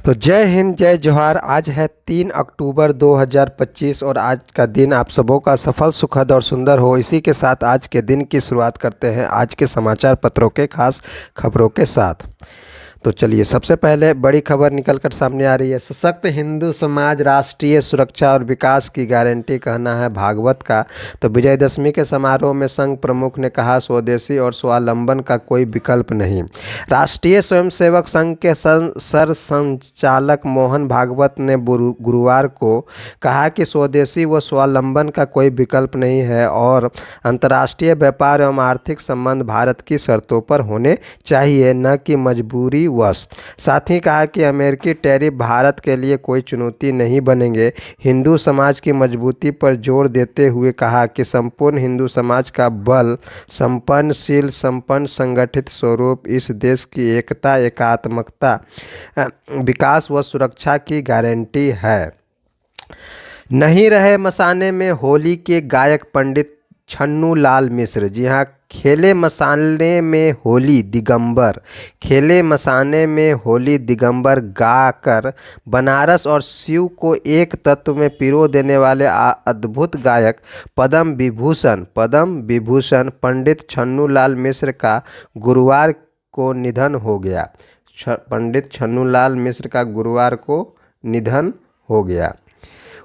तो जय हिंद जय जोहार। आज है 3 अक्टूबर 2025 और आज का दिन आप सबों का सफल सुखद और सुंदर हो। इसी के साथ आज के दिन की शुरुआत करते हैं आज के समाचार पत्रों के खास खबरों के साथ। तो चलिए, सबसे पहले बड़ी खबर निकल कर सामने आ रही है। सशक्त हिंदू समाज राष्ट्रीय सुरक्षा और विकास की गारंटी, कहना है भागवत का। तो विजयदशमी के समारोह में संघ प्रमुख ने कहा, स्वदेशी और स्वावलंबन का कोई विकल्प नहीं। राष्ट्रीय स्वयंसेवक संघ के सरसंघचालक मोहन भागवत ने गुरुवार को कहा कि स्वदेशी व स्वावलंबन का कोई विकल्प नहीं है और अंतर्राष्ट्रीय व्यापार एवं आर्थिक संबंध भारत की शर्तों पर होने चाहिए, न कि मजबूरी वश। साथ ही कहा कि अमेरिकी टैरिफ भारत के लिए कोई चुनौती नहीं बनेंगे। हिंदू समाज की मजबूती पर जोर देते हुए कहा कि संपूर्ण हिंदू समाज का बल संपन्नशील संपन्न संगठित स्वरूप इस देश की एकता, एकात्मकता, विकास व सुरक्षा की गारंटी है। नहीं रहे मसाने में होली के गायक पंडित छन्नू लाल मिश्र। जी हाँ, खेले मसाने में होली दिगंबर, खेले मसाने में होली दिगंबर गाकर बनारस और शिव को एक तत्व में पिरो देने वाले अद्भुत गायक पद्म विभूषण पंडित छन्नू लाल मिश्र का गुरुवार को निधन हो गया। पंडित छन्नू लाल मिश्र का गुरुवार को निधन हो गया।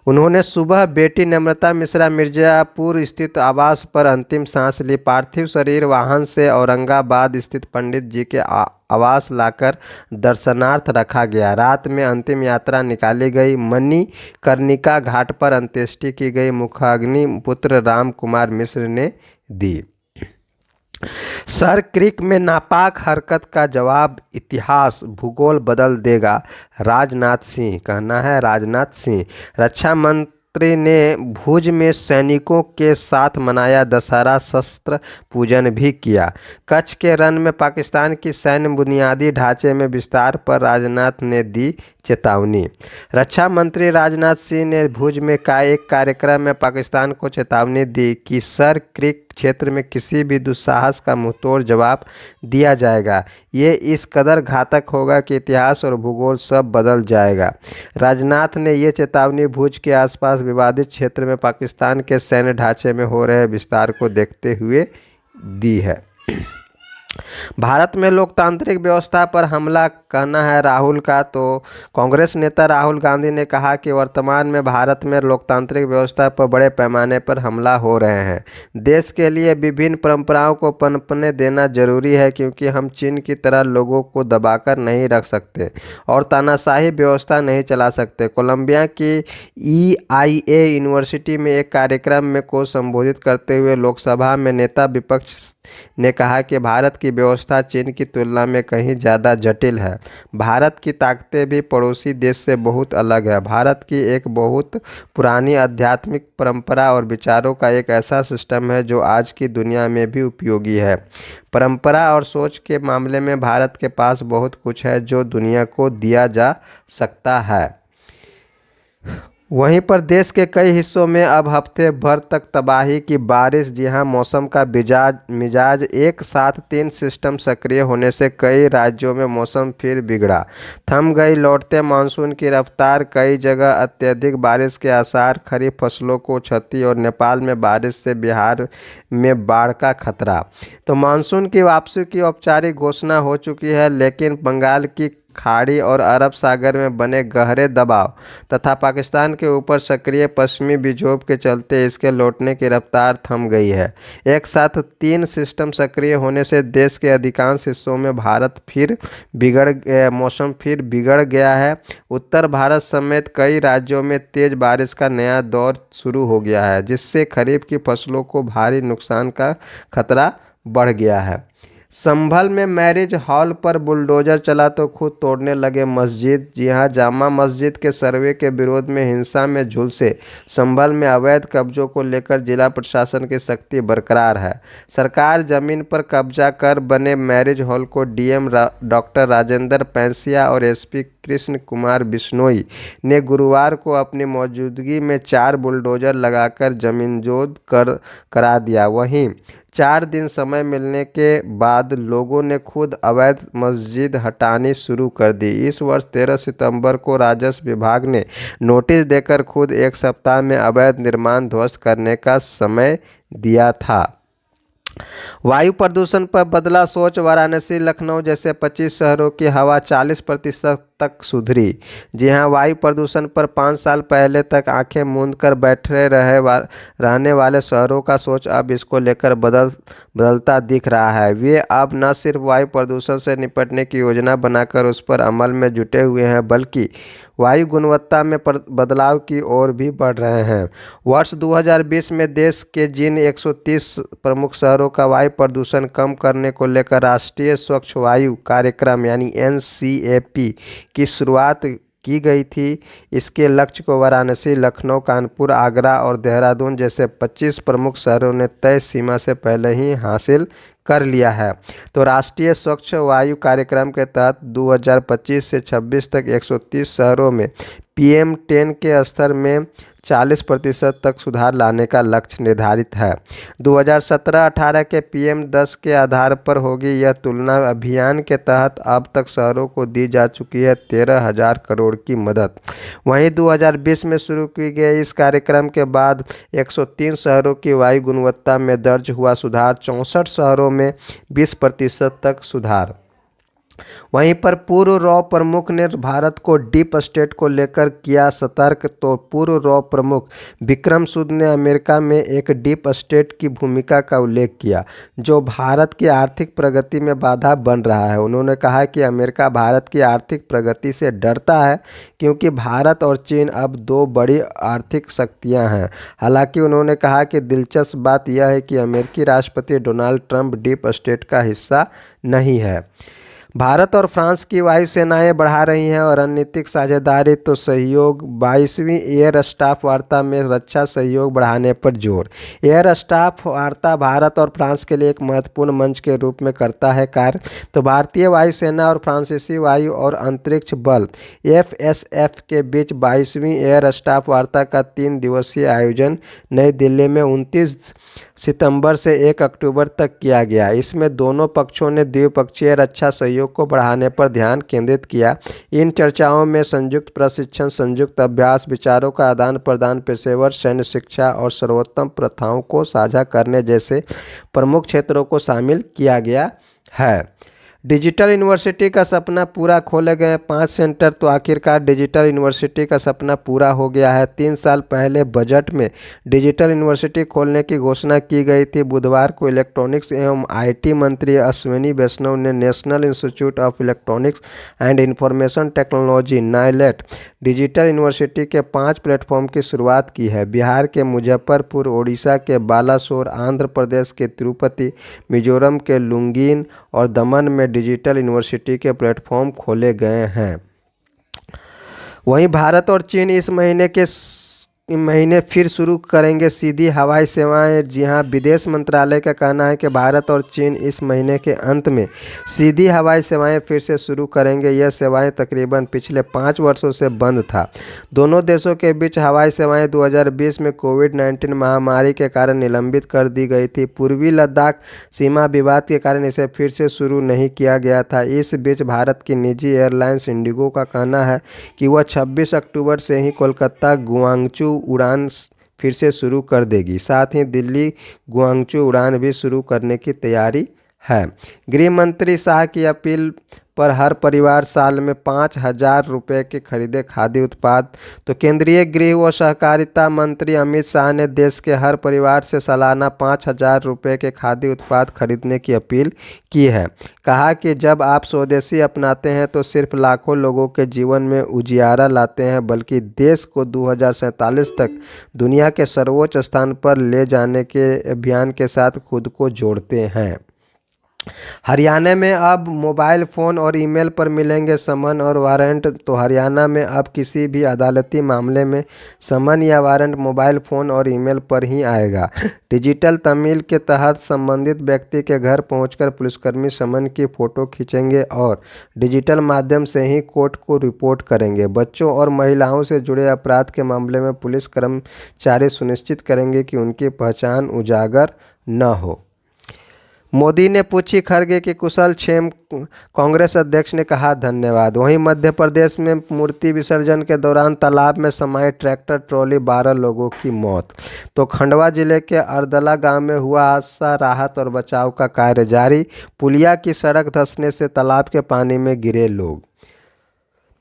उन्होंने सुबह बेटी नम्रता मिश्रा मिर्जापुर स्थित आवास पर अंतिम सांस ली। पार्थिव शरीर वाहन से औरंगाबाद स्थित पंडित जी के आवास लाकर दर्शनार्थ रखा गया। रात में अंतिम यात्रा निकाली गई। मणिकर्णिका घाट पर अंत्येष्टि की गई। मुखाग्नि पुत्र राम कुमार मिश्र ने दी। सर क्रिक में नापाक हरकत का जवाब, इतिहास भूगोल बदल देगा, राजनाथ सिंह। कहना है राजनाथ सिंह। रक्षा मंत्री ने भुज में सैनिकों के साथ मनाया दशहरा, शस्त्र पूजन भी किया। कच्छ के रन में पाकिस्तान की सैन्य बुनियादी ढांचे में विस्तार पर राजनाथ ने दी चेतावनी। रक्षा मंत्री राजनाथ सिंह ने भुज में एक कार्यक्रम में पाकिस्तान को चेतावनी दी कि सर क्रिक क्षेत्र में किसी भी दुस्साहस का मुंहतोड़ जवाब दिया जाएगा। ये इस कदर घातक होगा कि इतिहास और भूगोल सब बदल जाएगा। राजनाथ ने ये चेतावनी भुज के आसपास विवादित क्षेत्र में पाकिस्तान के सैन्य ढांचे में हो रहे विस्तार को देखते हुए दी है। भारत में लोकतांत्रिक व्यवस्था पर हमला, कहना है राहुल का। तो कांग्रेस नेता राहुल गांधी ने कहा कि वर्तमान में भारत में लोकतांत्रिक व्यवस्था पर बड़े पैमाने पर हमला हो रहे हैं। देश के लिए विभिन्न परंपराओं को पनपने देना जरूरी है, क्योंकि हम चीन की तरह लोगों को दबाकर नहीं रख सकते और तानाशाही व्यवस्था नहीं चला सकते। कोलंबिया की EIA यूनिवर्सिटी में एक कार्यक्रम को संबोधित करते हुए लोकसभा में नेता विपक्ष ने कहा कि भारत की व्यवस्था चीन की तुलना में कहीं ज़्यादा जटिल है। भारत की ताकतें भी पड़ोसी देश से बहुत अलग है। भारत की एक बहुत पुरानी आध्यात्मिक परंपरा और विचारों का एक ऐसा सिस्टम है जो आज की दुनिया में भी उपयोगी है। परंपरा और सोच के मामले में भारत के पास बहुत कुछ है जो दुनिया को दिया जा सकता है। वहीं पर देश के कई हिस्सों में अब हफ्ते भर तक तबाही की बारिश। जी हां, मौसम का मिजाज एक साथ 3 सिस्टम सक्रिय होने से कई राज्यों में मौसम फिर बिगड़ा। थम गई लौटते मानसून की रफ्तार, कई जगह अत्यधिक बारिश के आसार, खरीफ फसलों को क्षति और नेपाल में बारिश से बिहार में बाढ़ का खतरा। तो मानसून की वापसी की औपचारिक घोषणा हो चुकी है, लेकिन बंगाल की खाड़ी और अरब सागर में बने गहरे दबाव तथा पाकिस्तान के ऊपर सक्रिय पश्चिमी विक्षोभ के चलते इसके लौटने की रफ्तार थम गई है। एक साथ 3 सिस्टम सक्रिय होने से देश के अधिकांश हिस्सों में मौसम फिर बिगड़ गया है। उत्तर भारत समेत कई राज्यों में तेज बारिश का नया दौर शुरू हो गया है, जिससे खरीफ की फसलों को भारी नुकसान का खतरा बढ़ गया है। संभल में मैरिज हॉल पर बुलडोजर चला तो खुद तोड़ने लगे मस्जिद। जी हां, जामा मस्जिद के सर्वे के विरोध में हिंसा में झुलसे संभल में अवैध कब्जों को लेकर जिला प्रशासन की सख्ती बरकरार है। सरकार जमीन पर कब्जा कर बने मैरिज हॉल को DM डॉक्टर राजेंद्र पैंसिया और SP कृष्ण कुमार बिश्नोई ने गुरुवार को अपनी मौजूदगी में 4 बुलडोजर लगाकर जमींदोज करा दिया। वहीं 4 दिन समय मिलने के बाद लोगों ने खुद अवैध मस्जिद हटानी शुरू कर दी। इस वर्ष 13 सितंबर को राजस्व विभाग ने नोटिस देकर खुद 1 सप्ताह में अवैध निर्माण ध्वस्त करने का समय दिया था। वायु प्रदूषण पर बदला सोच। वाराणसी, लखनऊ जैसे 25 शहरों की हवा 40% तक सुधरी। जी हां, वायु प्रदूषण पर 5 साल पहले तक आंखें मूंद कर बैठे रहने वाले शहरों का सोच अब इसको लेकर बदलता दिख रहा है। वे अब न सिर्फ वायु प्रदूषण से निपटने की योजना बनाकर उस पर अमल में जुटे हुए हैं, बल्कि वायु गुणवत्ता में बदलाव की ओर भी बढ़ रहे हैं। वर्ष 2020 में देश के जिन 130 प्रमुख शहरों का वायु प्रदूषण कम करने को लेकर राष्ट्रीय स्वच्छ वायु कार्यक्रम यानी NCAP की शुरुआत की गई थी, इसके लक्ष्य को वाराणसी, लखनऊ, कानपुर, आगरा और देहरादून जैसे 25 प्रमुख शहरों ने तय सीमा से पहले ही हासिल कर लिया है। तो राष्ट्रीय स्वच्छ वायु कार्यक्रम के तहत 2025 से 26 तक 130 शहरों में PM10 के स्तर में 40% तक सुधार लाने का लक्ष्य निर्धारित है। 2017-18 के PM10 के आधार पर होगी यह तुलना। अभियान के तहत अब तक शहरों को दी जा चुकी है 13,000 करोड़ की मदद। वहीं 2020 में शुरू की गई इस कार्यक्रम के बाद 103 शहरों की वायु गुणवत्ता में दर्ज हुआ सुधार, 64 शहरों में 20% तक सुधार। वहीं पर पूर्व रॉ प्रमुख ने भारत को डीप स्टेट को लेकर किया सतर्क। तो पूर्व रॉ प्रमुख विक्रम सूद ने अमेरिका में एक डीप स्टेट की भूमिका का उल्लेख किया, जो भारत की आर्थिक प्रगति में बाधा बन रहा है। उन्होंने कहा कि अमेरिका भारत की आर्थिक प्रगति से डरता है, क्योंकि भारत और चीन अब 2 बड़ी आर्थिक शक्तियां हैं। हालांकि उन्होंने कहा कि दिलचस्प बात यह है कि अमेरिकी राष्ट्रपति डोनाल्ड ट्रंप डीप स्टेट का हिस्सा नहीं है। भारत और फ्रांस की वायुसेनाएं बढ़ा रही हैं और रणनीतिक साझेदारी तो सहयोग। 22वीं एयर स्टाफ वार्ता में रक्षा सहयोग बढ़ाने पर जोर। एयर स्टाफ वार्ता भारत और फ्रांस के लिए एक महत्वपूर्ण मंच के रूप में करता है कार्य। तो भारतीय वायुसेना और फ्रांसीसी वायु और अंतरिक्ष बल FSF के बीच 22वीं एयर स्टाफ वार्ता का 3 दिवसीय आयोजन नई दिल्ली में 29 सितंबर से 1 अक्टूबर तक किया गया। इसमें दोनों पक्षों ने द्विपक्षीय रक्षा सहयोग को बढ़ाने पर ध्यान केंद्रित किया। इन चर्चाओं में संयुक्त प्रशिक्षण, संयुक्त अभ्यास, विचारों का आदान प्रदान, पेशेवर सैन्य शिक्षा और सर्वोत्तम प्रथाओं को साझा करने जैसे प्रमुख क्षेत्रों को शामिल किया गया है। डिजिटल यूनिवर्सिटी का सपना पूरा। खोले गए 5 सेंटर। तो आखिरकार डिजिटल यूनिवर्सिटी का सपना पूरा हो गया है। 3 साल पहले बजट में डिजिटल यूनिवर्सिटी खोलने की घोषणा की गई थी। बुधवार को इलेक्ट्रॉनिक्स एवं IT मंत्री अश्विनी वैष्णव ने national institute of electronics and information technology NILET digital university के 5 प्लेटफॉर्म की शुरुआत की है। बिहार के मुजफ्फरपुर, ओडिशा के बालासोर, आंध्र प्रदेश के तिरुपति, मिजोरम के लुंगीन और दमन में डिजिटल यूनिवर्सिटी के प्लेटफॉर्म खोले गए हैं। वहीं भारत और चीन इस महीने फिर शुरू करेंगे सीधी हवाई सेवाएं। जी हां, विदेश मंत्रालय का कहना है कि भारत और चीन इस महीने के अंत में सीधी हवाई सेवाएं फिर से शुरू करेंगे। यह सेवाएं तकरीबन पिछले 5 वर्षों से बंद था। दोनों देशों के बीच हवाई सेवाएं 2020 में कोविड-19 महामारी के कारण निलंबित कर दी गई थी। पूर्वी लद्दाख सीमा विवाद के कारण इसे फिर से शुरू नहीं किया गया था। इस बीच भारत की निजी एयरलाइंस इंडिगो का कहना है कि वह 26 अक्टूबर से ही कोलकाता गुआंगचू उड़ान फिर से शुरू कर देगी। साथ ही दिल्ली गुआंगचू उड़ान भी शुरू करने की तैयारी है। गृह मंत्री शाह की अपील पर हर परिवार साल में 5,000 रुपये के खरीदे खाद्य उत्पाद। तो केंद्रीय गृह व सहकारिता मंत्री अमित शाह ने देश के हर परिवार से सालाना 5,000 रुपये के खाद्य उत्पाद खरीदने की अपील की है। कहा कि जब आप स्वदेशी अपनाते हैं तो सिर्फ लाखों लोगों के जीवन में उजियारा लाते हैं, बल्कि देश को 2047 तक दुनिया के सर्वोच्च स्थान पर ले जाने के अभियान के साथ खुद को जोड़ते हैं। हरियाणा में अब मोबाइल फ़ोन और ईमेल पर मिलेंगे समन और वारंट। तो हरियाणा में अब किसी भी अदालती मामले में समन या वारंट मोबाइल फ़ोन और ईमेल पर ही आएगा। डिजिटल तमील के तहत संबंधित व्यक्ति के घर पहुंचकर पुलिसकर्मी समन की फ़ोटो खींचेंगे और डिजिटल माध्यम से ही कोर्ट को रिपोर्ट करेंगे। बच्चों और महिलाओं से जुड़े अपराध के मामले में पुलिस कर्मचारी सुनिश्चित करेंगे कि उनकी पहचान उजागर न हो। मोदी ने पूछी खरगे की कुशल क्षेम, कांग्रेस अध्यक्ष ने कहा धन्यवाद। वहीं मध्य प्रदेश में मूर्ति विसर्जन के दौरान तालाब में समाये ट्रैक्टर ट्रॉली, 12 लोगों की मौत। तो खंडवा जिले के अरदला गांव में हुआ हादसा, राहत और बचाव का कार्य जारी। पुलिया की सड़क धंसने से तालाब के पानी में गिरे लोग।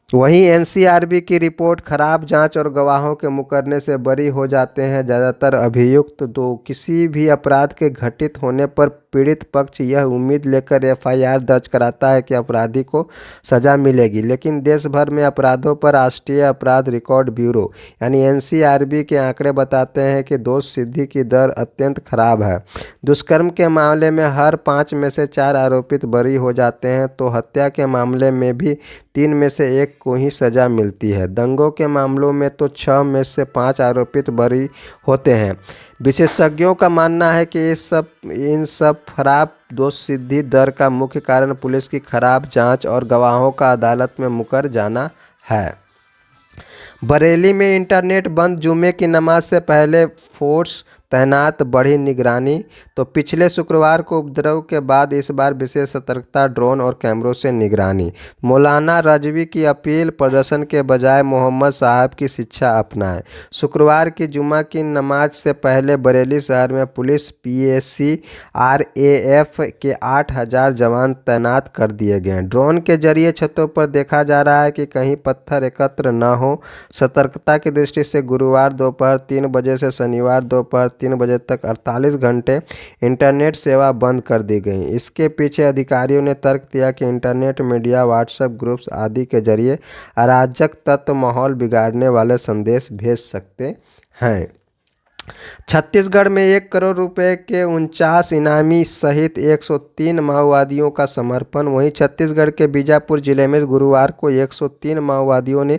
वहीं एनसीआरबी की रिपोर्ट, खराब जांच और गवाहों के मुकरने से बरी हो जाते हैं ज़्यादातर अभियुक्त। तो किसी भी अपराध के घटित होने पर पीड़ित पक्ष यह उम्मीद लेकर एफआईआर दर्ज कराता है कि अपराधी को सज़ा मिलेगी, लेकिन देश भर में अपराधों पर राष्ट्रीय अपराध रिकॉर्ड ब्यूरो यानी एनसीआरबी के आंकड़े बताते हैं कि दोष सिद्धि की दर अत्यंत खराब है। दुष्कर्म के मामले में हर 5 में से 4 आरोपित बरी हो जाते हैं, तो हत्या के मामले में भी 3 में से 1 को ही सज़ा मिलती है। दंगों के मामलों में तो 6 में से 5 आरोपित बरी होते हैं। विशेषज्ञों का मानना है कि इन सब खराब दोष सिद्धि दर का मुख्य कारण पुलिस की खराब जांच और गवाहों का अदालत में मुकर जाना है। बरेली में इंटरनेट बंद, जुमे की नमाज से पहले फोर्स तैनात, बढ़ी निगरानी। तो पिछले शुक्रवार को उपद्रव के बाद इस बार विशेष सतर्कता, ड्रोन और कैमरों से निगरानी। मौलाना रजवी की अपील, प्रदर्शन के बजाय मोहम्मद साहब की शिक्षा अपनाएं। शुक्रवार की जुमा की नमाज से पहले बरेली शहर में पुलिस, पीएसी, आरएएफ के 8000 जवान तैनात कर दिए गए। ड्रोन के जरिए छतों पर देखा जा रहा है कि कहीं पत्थर एकत्र न हो। सतर्कता की दृष्टि से गुरुवार दोपहर 3 बजे से शनिवार दोपहर 3 बजे तक 48 घंटे इंटरनेट सेवा बंद कर दी गई। इसके पीछे अधिकारियों ने तर्क दिया कि इंटरनेट, मीडिया, व्हाट्सएप ग्रुप्स आदि के जरिए अराजक तत्व माहौल बिगाड़ने वाले संदेश भेज सकते हैं। छत्तीसगढ़ में 1 करोड़ रुपए के 49 इनामी सहित 103 माओवादियों का समर्पण। वहीं छत्तीसगढ़ के बीजापुर जिले में गुरुवार को 103 माओवादियों ने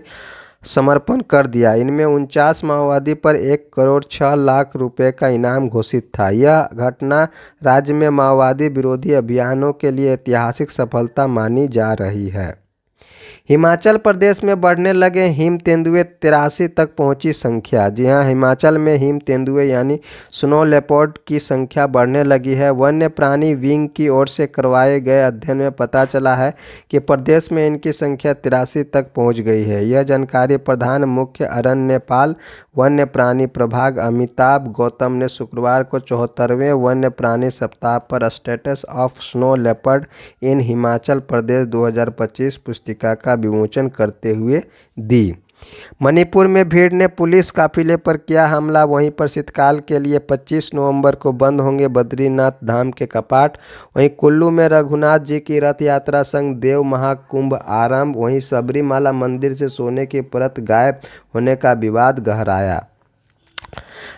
समर्पण कर दिया। इनमें 49 माओवादी पर 1 करोड़ 6 लाख रुपए का इनाम घोषित था। यह घटना राज्य में माओवादी विरोधी अभियानों के लिए ऐतिहासिक सफलता मानी जा रही है। हिमाचल प्रदेश में बढ़ने लगे हिम तेंदुए, 83 तक पहुंची संख्या। जी हां, हिमाचल में हिम तेंदुए यानी स्नो लेपर्ड की संख्या बढ़ने लगी है। वन्य प्राणी विंग की ओर से करवाए गए अध्ययन में पता चला है कि प्रदेश में इनकी संख्या 83 तक पहुंच गई है। यह जानकारी प्रधान मुख्य अरण्यपाल वन्य प्राणी प्रभाग अमिताभ गौतम ने शुक्रवार को 74वें वन्य प्राणी सप्ताह पर स्टेटस ऑफ स्नो लेपर्ड इन हिमाचल प्रदेश 2025 पुस्तिका का विमोचन करते हुए दी। मणिपुर में भीड़ ने पुलिस काफिले पर किया हमला। वहीं पर शीतकाल के लिए 25 नवंबर को बंद होंगे बद्रीनाथ धाम के कपाट। वहीं कुल्लू में रघुनाथ जी की रथ यात्रा संग देव महाकुंभ आरंभ। वहीं सबरीमाला मंदिर से सोने की परत गायब होने का विवाद गहराया।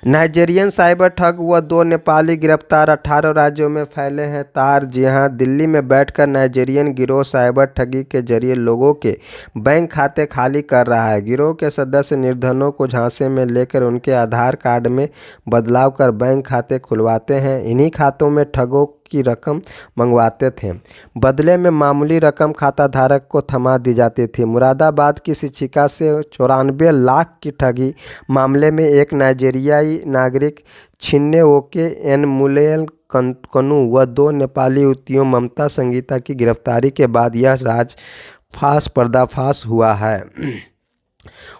नाइजीरियन साइबर ठग व 2 नेपाली गिरफ्तार, 18 राज्यों में फैले हैं तार। जी हां, दिल्ली में बैठकर नाइजीरियन गिरोह साइबर ठगी के जरिए लोगों के बैंक खाते खाली कर रहा है। गिरोह के सदस्य निर्धनों को झांसे में लेकर उनके आधार कार्ड में बदलाव कर बैंक खाते खुलवाते हैं। इन्हीं खातों में ठगों की रकम मंगवाते थे। बदले में मामूली रकम खाता धारक को थमा दी जाती थी। मुरादाबाद की शिक्षिका से 94 लाख की ठगी मामले में एक नाइजीरियाई नागरिक छिन्नेओके एनमुलेल कनु व 2 नेपाली युवतियों ममता संगीता की गिरफ्तारी के बाद यह पर्दाफाश हुआ है।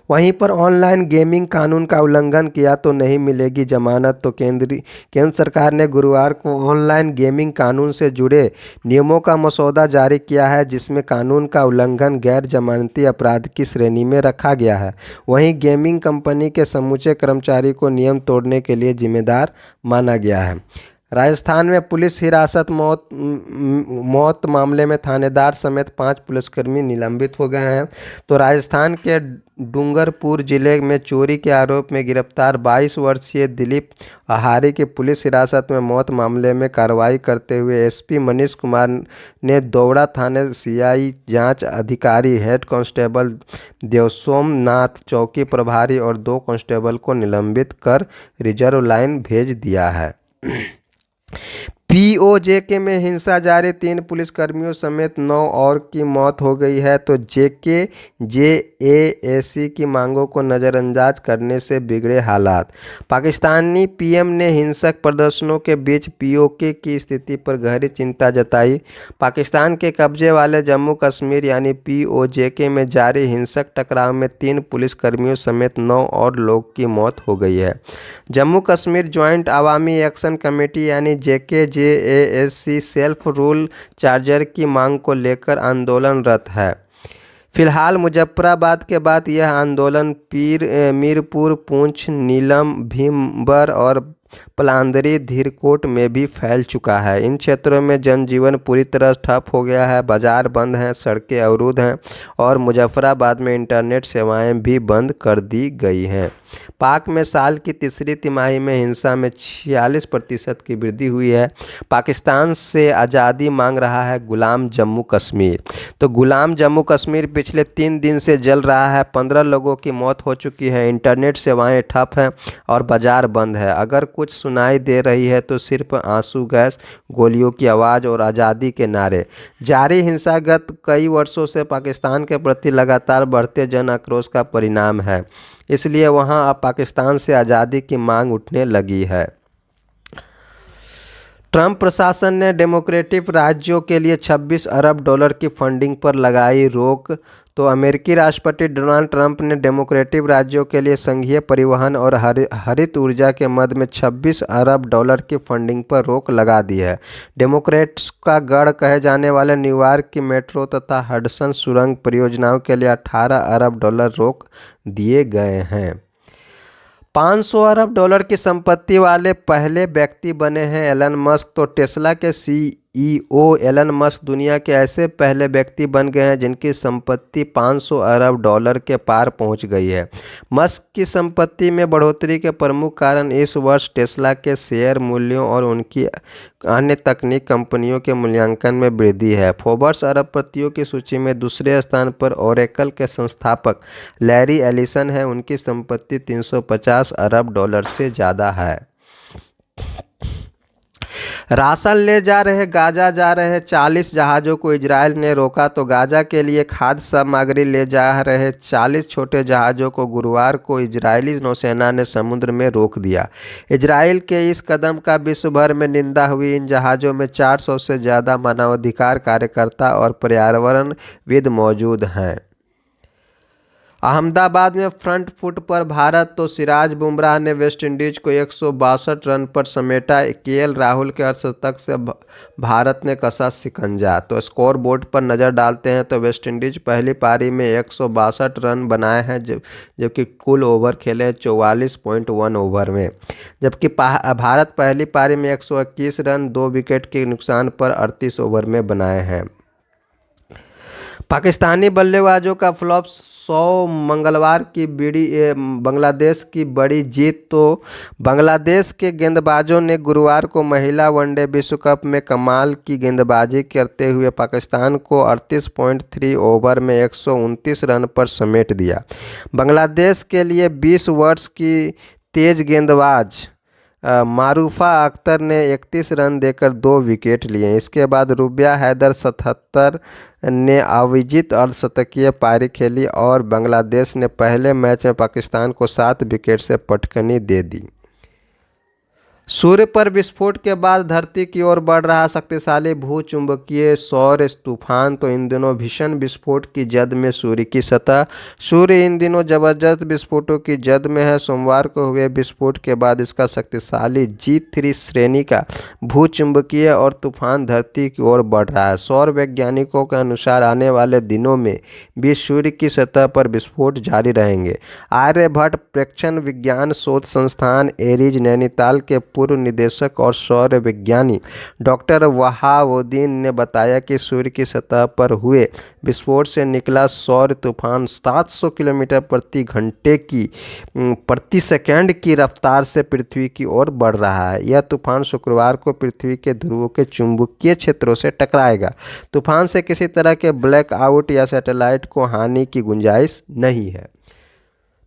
वहीं पर ऑनलाइन गेमिंग कानून का उल्लंघन किया तो नहीं मिलेगी जमानत। तो केंद्र सरकार ने गुरुवार को ऑनलाइन गेमिंग कानून से जुड़े नियमों का मसौदा जारी किया है, जिसमें कानून का उल्लंघन गैर जमानती अपराध की श्रेणी में रखा गया है। वहीं गेमिंग कंपनी के समूचे कर्मचारी को नियम तोड़ने के लिए जिम्मेदार माना गया है। राजस्थान में पुलिस हिरासत मौत मामले में थानेदार समेत 5 पुलिसकर्मी निलंबित हो गए हैं। तो राजस्थान के डूंगरपुर जिले में चोरी के आरोप में गिरफ्तार 22 वर्षीय दिलीप आहारी की पुलिस हिरासत में मौत मामले में कार्रवाई करते हुए एसपी मनीष कुमार ने दौड़ा थाने सीआई जांच अधिकारी हेड कांस्टेबल देवसोम नाथ, चौकी प्रभारी और 2 कांस्टेबल को निलंबित कर रिजर्व लाइन भेज दिया है। पीओजेके में हिंसा जारी, 3 पुलिसकर्मियों समेत 9 और की मौत हो गई है। तो जेके जेएसी की मांगों को नज़रअंदाज करने से बिगड़े हालात। पाकिस्तानी पीएम ने हिंसक प्रदर्शनों के बीच पीओके की स्थिति पर गहरी चिंता जताई। पाकिस्तान के कब्जे वाले जम्मू कश्मीर यानी पीओजेके में जारी हिंसक टकराव में 3 पुलिसकर्मियों समेत 9 और लोग की मौत हो गई है। जम्मू कश्मीर ज्वाइंट अवामी एक्शन कमेटी यानी जेकेजेएसी सेल्फ रूल चार्जर की मांग को लेकर आंदोलनरत है। फिलहाल मुजफ्फराबाद के बाद यह आंदोलन मीरपुर, पुंछ, नीलम, भीमबर और पलांदरी, धीरकोट में भी फैल चुका है। इन क्षेत्रों में जनजीवन पूरी तरह ठप हो गया है, बाजार बंद हैं, सड़कें अवरुद्ध हैं और मुजफ्फराबाद में इंटरनेट सेवाएं भी बंद कर दी गई हैं। पाक में साल की तीसरी तिमाही में हिंसा में 46% की वृद्धि हुई है। पाकिस्तान से आज़ादी मांग रहा है गुलाम जम्मू कश्मीर। तो गुलाम जम्मू कश्मीर पिछले 3 दिन से जल रहा है। 15 लोगों की मौत हो चुकी है, इंटरनेट सेवाएं ठप हैं और बाजार बंद है। अगर कुछ सुनाई दे रही है तो सिर्फ आंसू गैस, गोलियों की आवाज़ और आज़ादी के नारे। जारी हिंसा गत कई वर्षों से पाकिस्तान के प्रति लगातार बढ़ते जन आक्रोश का परिणाम है, इसलिए वहां अब पाकिस्तान से आज़ादी की मांग उठने लगी है। ट्रंप प्रशासन ने डेमोक्रेटिक राज्यों के लिए $26 अरब की फंडिंग पर लगाई रोक। तो अमेरिकी राष्ट्रपति डोनाल्ड ट्रंप ने डेमोक्रेटिक राज्यों के लिए संघीय परिवहन और हरित ऊर्जा के मद में $26 अरब की फंडिंग पर रोक लगा दी है। डेमोक्रेट्स का गढ़ कहे जाने वाले न्यूयॉर्क की मेट्रो तथा हडसन सुरंग परियोजनाओं के लिए $18 अरब रोक दिए गए हैं। $500 अरब की संपत्ति वाले पहले व्यक्ति बने हैं एलन मस्क। तो टेस्ला के सीईओ एलन मस्क दुनिया के ऐसे पहले व्यक्ति बन गए हैं जिनकी संपत्ति $500 अरब के पार पहुंच गई है। मस्क की संपत्ति में बढ़ोतरी के प्रमुख कारण इस वर्ष टेस्ला के शेयर मूल्यों और उनकी अन्य तकनीक कंपनियों के मूल्यांकन में वृद्धि है। फोर्ब्स अरबपतियों की सूची में दूसरे स्थान पर ओरेकल के संस्थापक लैरी एलिसन है। उनकी संपत्ति $350 अरब से ज़्यादा है। राशन ले गाजा जा रहे 40 जहाज़ों को इजराइल ने रोका। तो गाजा के लिए खाद्य सामग्री ले जा रहे 40 छोटे जहाज़ों को गुरुवार को इजरायली नौसेना ने समुद्र में रोक दिया। इजराइल के इस कदम का विश्व भर में निंदा हुई। इन जहाज़ों में 400 से ज़्यादा मानवाधिकार कार्यकर्ता और पर्यावरणविद मौजूद हैं। अहमदाबाद में फ्रंट फुट पर भारत। तो सिराज बुमराह ने वेस्टइंडीज को 162 रन पर समेटा। केएल राहुल के अर्धशतक से भारत ने कसा शिकंजा। तो स्कोर बोर्ड पर नज़र डालते हैं तो वेस्टइंडीज पहली पारी में 162 रन बनाए हैं, जबकि कुल ओवर खेले 44.1 ओवर में। जबकि भारत पहली पारी में 121 रन 2 विकेट के नुकसान पर 38 ओवर में बनाए हैं। पाकिस्तानी बल्लेबाजों का फ्लॉप 100 मंगलवार की बांग्लादेश की बड़ी जीत। तो बांग्लादेश के गेंदबाजों ने गुरुवार को महिला वनडे विश्व कप में कमाल की गेंदबाजी करते हुए पाकिस्तान को 38.3 ओवर में 129 रन पर समेट दिया। बांग्लादेश के लिए 20 वर्ष की तेज गेंदबाज मारूफा अख्तर ने 31 रन देकर 2 विकेट लिए। इसके बाद रुबिया हैदर 77 ने अविजित अर्धशतकीय पारी खेली और बांग्लादेश ने पहले मैच में पाकिस्तान को 7 विकेट से पटकनी दे दी। सूर्य पर विस्फोट के बाद धरती की ओर बढ़ रहा शक्तिशाली भूचुंबकीय सौर तूफान। तो इन दिनों भीषण विस्फोट की जद में सूर्य की सतह। सूर्य इन दिनों जबरदस्त विस्फोटों की जद में है। सोमवार को हुए विस्फोट के बाद इसका शक्तिशाली G3 श्रेणी का भूचुंबकीय और तूफान धरती की ओर बढ़ रहा है। सौर वैज्ञानिकों के अनुसार आने वाले दिनों में भी सूर्य की सतह पर विस्फोट जारी रहेंगे। आर्यभट्ट प्रेक्षण विज्ञान शोध संस्थान एरीज नैनीताल के पूर्व निदेशक और सौर विज्ञानी डॉक्टर वहाबुद्दीन ने बताया कि सूर्य की सतह पर हुए विस्फोट से निकला सौर तूफान 700 किलोमीटर प्रति सेकंड की रफ्तार से पृथ्वी की ओर बढ़ रहा है। यह तूफान शुक्रवार को पृथ्वी के ध्रुवों के चुंबकीय क्षेत्रों से टकराएगा। तूफान से किसी तरह के ब्लैकआउट या सैटेलाइट को हानि की गुंजाइश नहीं है।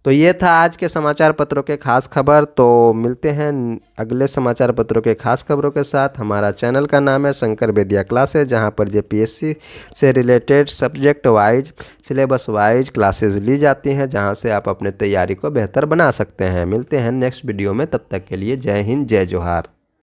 तो ये था आज के समाचार पत्रों के खास खबर। तो मिलते हैं अगले समाचार पत्रों के खास खबरों के साथ। हमारा चैनल का नाम है शंकर बेदिया क्लासेज, जहाँ पर जेपीएससी से related subject wise, syllabus wise classes ली जाती हैं, जहाँ से आप अपने तैयारी को बेहतर बना सकते हैं। मिलते हैं नेक्स्ट वीडियो में, तब तक के लिए जय हिंद, जय जोहार।